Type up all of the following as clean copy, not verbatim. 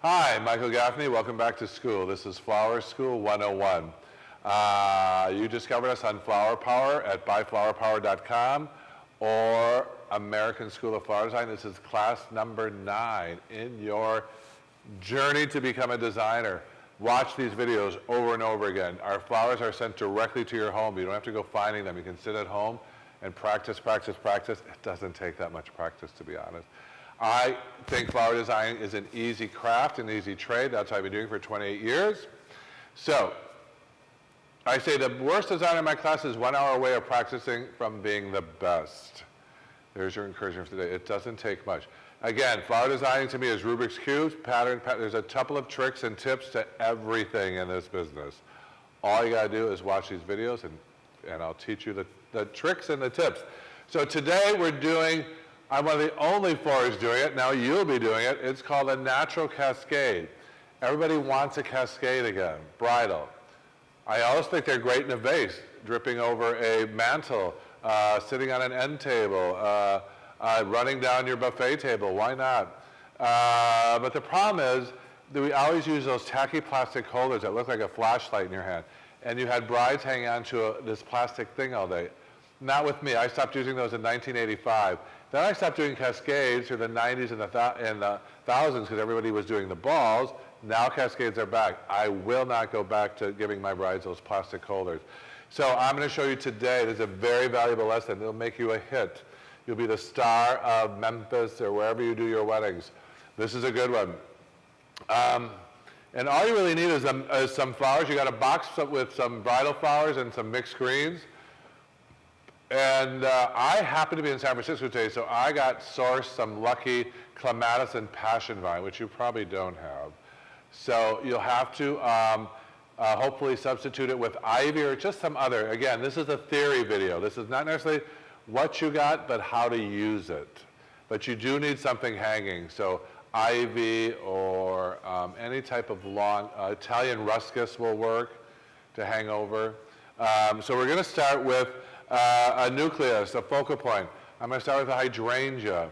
Hi, Michael Gaffney. Welcome back to school. This is Flower School 101. You discovered us on Flower Power at buyflowerpower.com or American School of Flower Design. This is class number 9 in your journey to become a designer. Watch these videos over and over again. Our flowers are sent directly to your home. You don't have to go finding them. You can sit at home and practice, practice, practice. It doesn't take that much practice, to be honest. I think flower design is an easy craft, an easy trade. That's what I've been doing for 28 years. So I say the worst designer in my class is 1 hour away of practicing from being the best. There's your encouragement for today. It doesn't take much. Again, flower designing to me is Rubik's Cubes, pattern. There's a couple of tricks and tips to everything in this business. All you got to do is watch these videos and I'll teach you the tricks and the tips. So today we're doing, I'm one of the only florists doing it. Now you'll be doing it. It's called a natural cascade. Everybody wants a cascade again. Bridal. I always think they're great in a vase, dripping over a mantle, sitting on an end table, running down your buffet table. Why not? But the problem is that we always use those tacky plastic holders that look like a flashlight in your hand. And you had brides hanging on to this plastic thing all day. Not with me. I stopped using those in 1985. Then I stopped doing cascades through the 90s and the thousands because everybody was doing the balls. Now cascades are back. I will not go back to giving my brides those plastic holders. So I'm going to show you today. This is a very valuable lesson. It'll make you a hit. You'll be the star of Memphis or wherever you do your weddings. This is a good one. And all you really need is some flowers. You got a box with some bridal flowers and some mixed greens. And I happen to be in San Francisco today, so I got sourced some lucky clematis and passion vine, which you probably don't have. So you'll have to hopefully substitute it with ivy or just some other. Again, this is a theory video. This is not necessarily what you got, but how to use it. But you do need something hanging. So ivy or any type of long, Italian ruscus will work to hang over. So we're going to start with a nucleus, a focal point. I'm going to start with a hydrangea.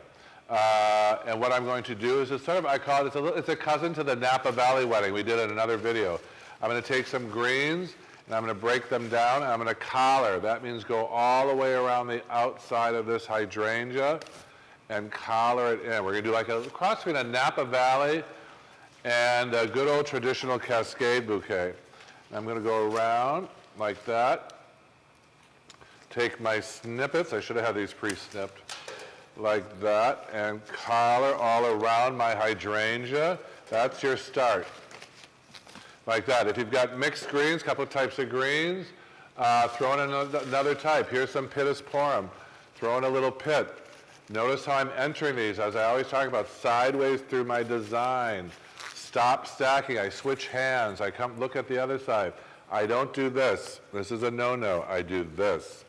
And what I'm going to do is it's sort of, I call it, it's a cousin to the Napa Valley wedding we did in another video. I'm going to take some greens and I'm going to break them down and I'm going to collar. That means go all the way around the outside of this hydrangea and collar it in. We're going to do like a cross between a Napa Valley and a good old traditional Cascade bouquet. And I'm going to go around like that. Take my snippets, I should have had these pre-snipped, like that, and collar all around my hydrangea. That's your start. Like that. If you've got mixed greens, a couple of types of greens, throw in another type. Here's some Pittus Porum. Throw in a little pit. Notice how I'm entering these, as I always talk about, sideways through my design. Stop stacking. I switch hands. I come look at the other side. I don't do this. This is a no-no. I do this.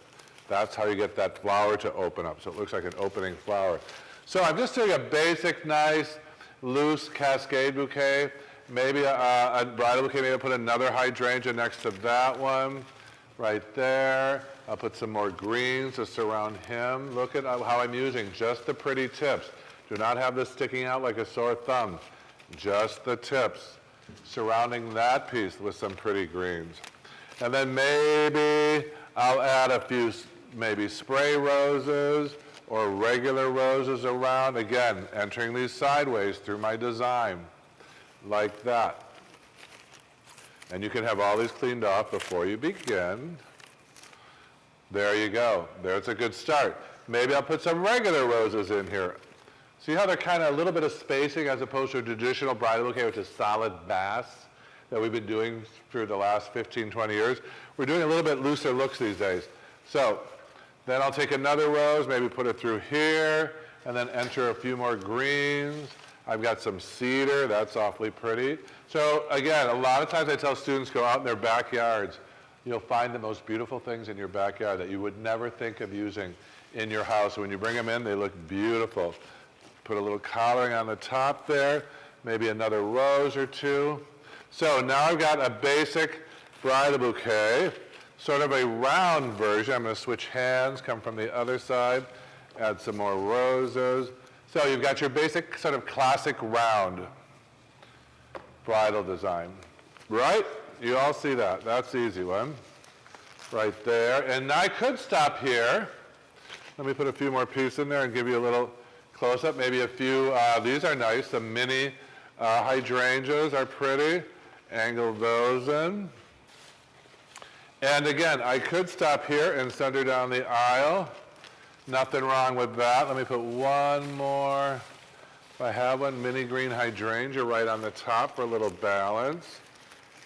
That's how you get that flower to open up. So it looks like an opening flower. So I'm just doing a basic, nice, loose cascade bouquet. Maybe a bridal bouquet. Maybe I'll put another hydrangea next to that one, right there. I'll put some more greens to surround him. Look at how I'm using just the pretty tips. Do not have this sticking out like a sore thumb. Just the tips, surrounding that piece with some pretty greens. And then maybe I'll add a few maybe spray roses or regular roses around. Again, entering these sideways through my design, like that. And you can have all these cleaned off before you begin. There you go. There's a good start. Maybe I'll put some regular roses in here. See how they're kind of a little bit of spacing as opposed to a traditional bridal bouquet, which is solid mass that we've been doing through the last 15, 20 years. We're doing a little bit looser looks these days. So then I'll take another rose, maybe put it through here, and then enter a few more greens. I've got some cedar, that's awfully pretty. So again, a lot of times I tell students go out in their backyards. You'll find the most beautiful things in your backyard that you would never think of using in your house. When you bring them in, they look beautiful. Put a little collaring on the top there, maybe another rose or two. So now I've got a basic bridal bouquet. Sort of a round version. I'm going to switch hands, come from the other side, add some more roses. So you've got your basic sort of classic round. bridal design. Right? You all see that. That's the easy one. Right there. And I could stop here. Let me put a few more pieces in there and give you a little close-up. Maybe a few, these are nice. The mini hydrangeas are pretty. Angle those in. And again, I could stop here and center down the aisle. Nothing wrong with that. Let me put one more, if I have one, mini green hydrangea right on the top for a little balance.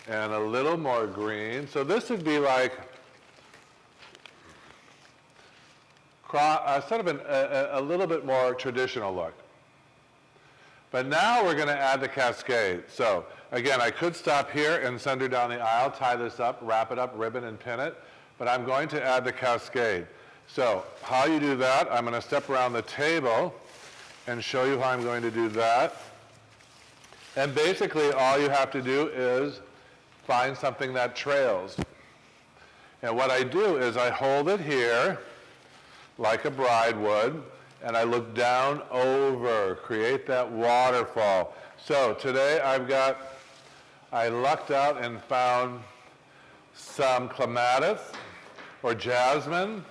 And a little more green. So this would be like sort of a little bit more traditional look. But now we're going to add the Cascade. So again, I could stop here and center down the aisle, tie this up, wrap it up, ribbon and pin it. But I'm going to add the Cascade. So how you do that, I'm going to step around the table and show you how I'm going to do that. And basically all you have to do is find something that trails. And what I do is I hold it here like a bride would, and I look down over, create that waterfall. So today I lucked out and found some clematis or jasmine.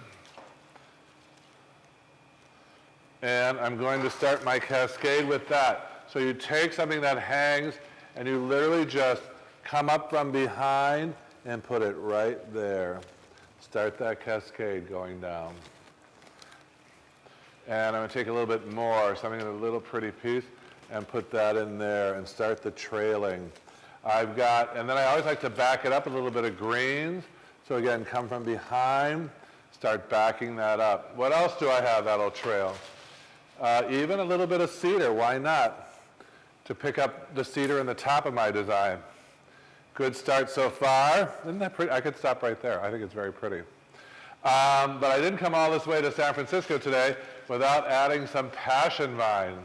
And I'm going to start my cascade with that. So you take something that hangs and you literally just come up from behind and put it right there. Start that cascade going down. And I'm going to take a little bit more, something in a little pretty piece, and put that in there and start the trailing. And then I always like to back it up a little bit of greens. So again, come from behind, start backing that up. What else do I have that'll trail? Even a little bit of cedar, why not? To pick up the cedar in the top of my design. Good start so far. Isn't that pretty? I could stop right there. I think it's very pretty. But I didn't come all this way to San Francisco today without adding some passion vine.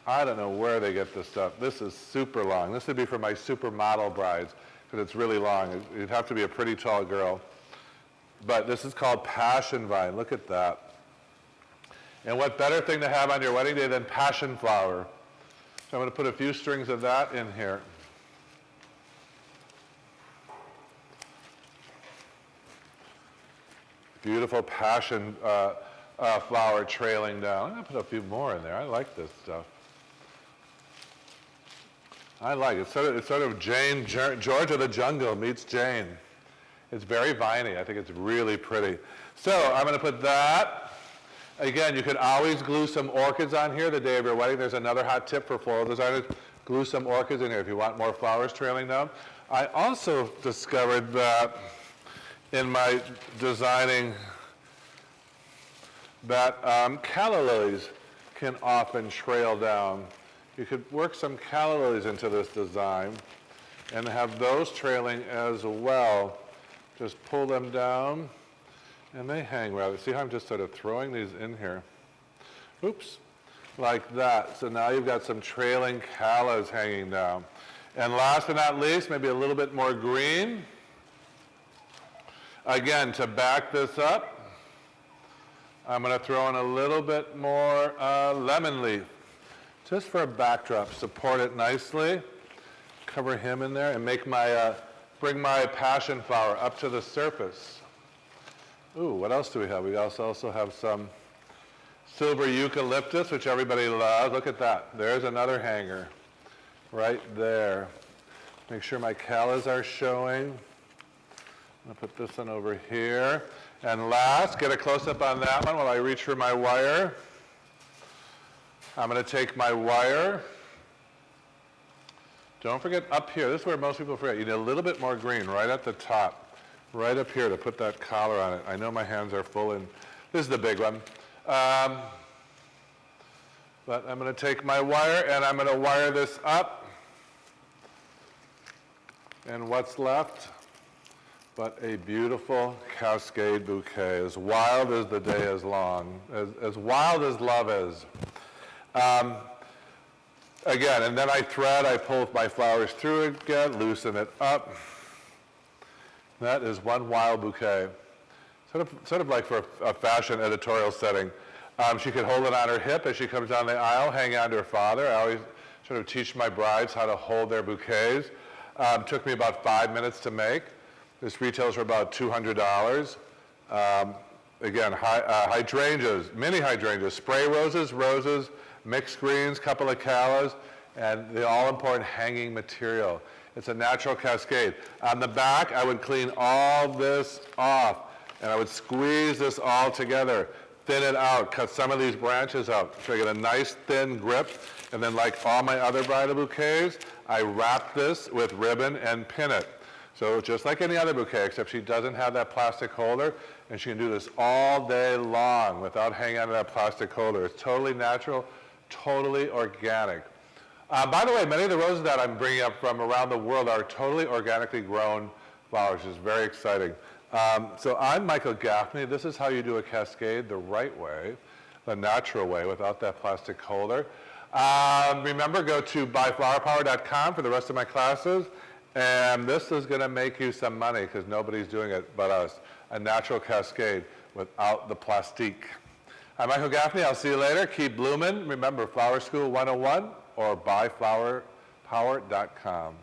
I don't know where they get this stuff. This is super long. This would be for my supermodel brides because it's really long. You'd have to be a pretty tall girl. But this is called passion vine. Look at that. And what better thing to have on your wedding day than passion flower? So I'm going to put a few strings of that in here. Beautiful passion flower trailing down. I'm going to put a few more in there. I like this stuff. I like it. It's sort of Jane, George of the Jungle meets Jane. It's very viney. I think it's really pretty. So I'm going to put that. Again, you could always glue some orchids on here the day of your wedding. There's another hot tip for floral designers. Glue some orchids in here if you want more flowers trailing down. I also discovered that in my designing that calla lilies can often trail down. You could work some calla lilies into this design and have those trailing as well. Just pull them down and they hang rather. See how I'm just sort of throwing these in here? Oops, like that. So now you've got some trailing callas hanging down. And last but not least, maybe a little bit more green. Again, to back this up, I'm going to throw in a little bit more lemon leaf, just for a backdrop. Support it nicely, cover him in there, and make my bring my passion flower up to the surface. Ooh, what else do we have? We also have some silver eucalyptus, which everybody loves. Look at that. There's another hanger right there. Make sure my callas are showing. I'm going to put this one over here. And last, get a close-up on that one while I reach for my wire. I'm going to take my wire. Don't forget up here. This is where most people forget. You need a little bit more green right at the top, right up here to put that collar on it. I know my hands are full, and this is the big one. But I'm going to take my wire, and I'm going to wire this up. And what's left? But a beautiful cascade bouquet, as wild as the day is long, as wild as love is. Again, and then I pull my flowers through it again, loosen it up. That is one wild bouquet. Sort of like for a fashion editorial setting. She could hold it on her hip as she comes down the aisle, hang on to her father. I always sort of teach my brides how to hold their bouquets. Took me about 5 minutes to make. This retails for about $200. Again, hydrangeas, mini hydrangeas, spray roses, mixed greens, couple of callas, and the all-important hanging material. It's a natural cascade. On the back, I would clean all this off, and I would squeeze this all together, thin it out, cut some of these branches out, so I get a nice thin grip, and then like all my other bridal bouquets, I wrap this with ribbon and pin it. So just like any other bouquet, except she doesn't have that plastic holder, and she can do this all day long without hanging onto that plastic holder. It's totally natural, totally organic. By the way, many of the roses that I'm bringing up from around the world are totally organically grown flowers, which is very exciting. So I'm Michael Gaffney. This is how you do a cascade the right way, the natural way, without that plastic holder. Remember, go to buyflowerpower.com for the rest of my classes. And this is going to make you some money because nobody's doing it but us. A natural cascade without the plastique. I'm Michael Gaffney. I'll see you later. Keep blooming. Remember, Flower School 101 or buyflowerpower.com.